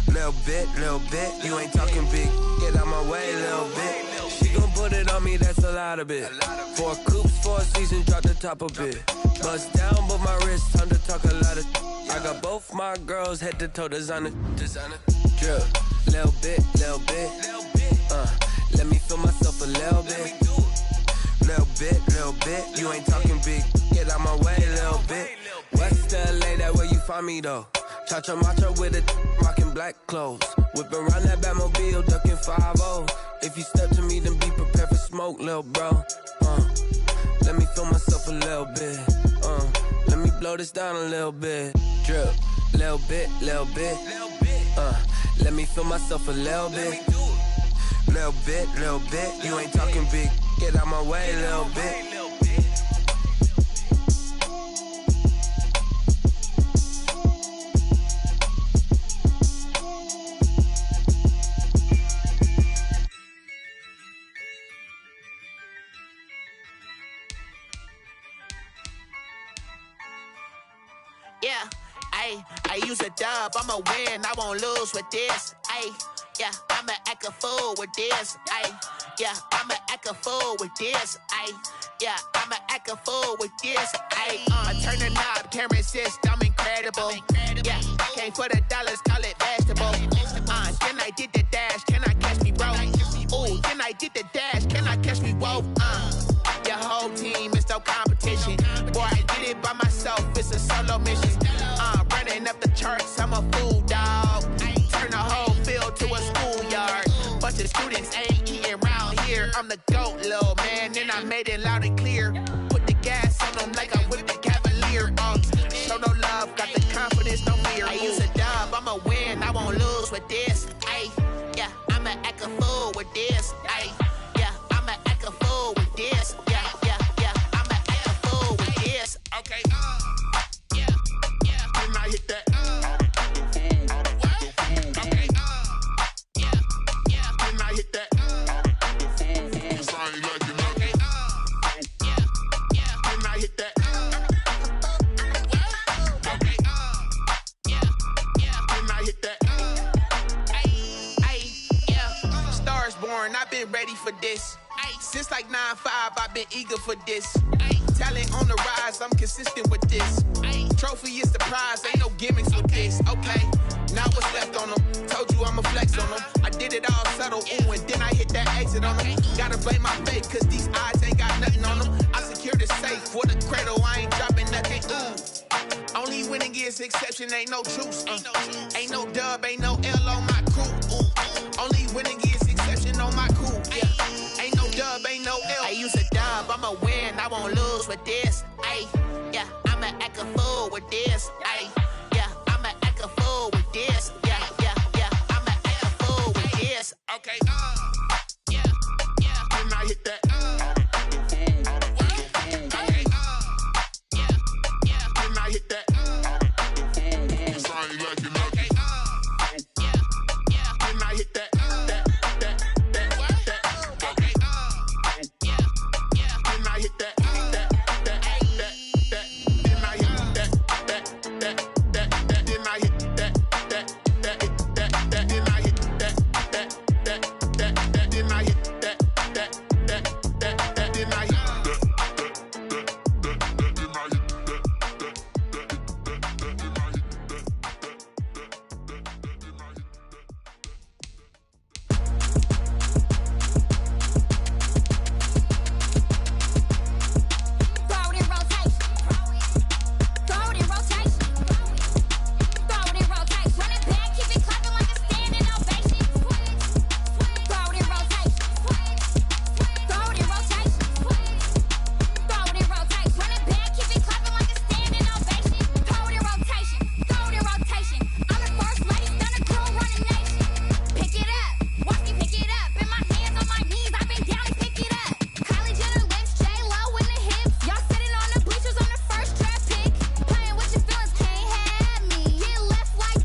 Little bit. You ain't talking big. Get out my way, little bit. She gon' put it on me, that's a lot of it. 4 coops, 4 seasons, drop the top of it. Bust down, but my wrist, time to talk a lot of. I got both my girls head to toe designer. Drip, little bit. Let me feel myself a little bit. Little bit. You ain't talking big. Get out my way, little bit. West LA, that where you find me though. Cha-cha macha with it, rockin' black clothes. Whippin' around that Batmobile, duckin' 5-0. If you step to me, then be prepared for smoke, lil' bro. Let me feel myself a little bit. Let me blow this down a little bit. Drip, little bit. Let me feel myself a little bit. Little bit. You ain't talking big. Get out my way, little bit. Yeah, I use a dub, I'ma win, I won't lose with this. Yeah, I'ma act a fool with this. Yeah, I'ma act a fool with this. Yeah, I'ma act a fool with this. I turn the knob, camera assist, I'm incredible. Yeah, came for the dollars, call it vegetable. Then I did the dash, can I catch me, bro? Ooh, then I did the dash, can I catch me, whoa? Your whole team is no competition. Boy, I did it by myself, it's a solo mission. Running up the charts, I'm a fool, dog. Turn the whole field to a schoolyard. Bunch of students ain't eating round here. I'm the GOAT, little man, and I made it loud and clear. Put the gas on them like I'm with the Cavalier. Show no love, got the confidence, no fear. I use a dub, I'ma win, I won't lose with this. Yeah, I'ma act a fool with this. Yeah, I'ma act a fool with this. Yeah, I'ma act a fool with this. Okay, yeah, can I hit that? Okay, yeah, can I hit that? Can I hit that? Okay, can I hit that? Yeah, Stars born, I've been ready for this. Since like 9-5, I've been eager for this. Talent on the rise, I'm consistent with this. Trophy is the prize, ain't no gimmicks with this. Okay, now what's left on them? Told you I'ma flex on them. I did it all subtle, ooh, and then I hit that exit on them. Gotta blame my fate, cause these odds ain't got nothing on them. I secured the safe for the cradle, I ain't dropping nothing, ooh. Only winning is exception, ain't no truce. Ain't no dub, ain't no L on my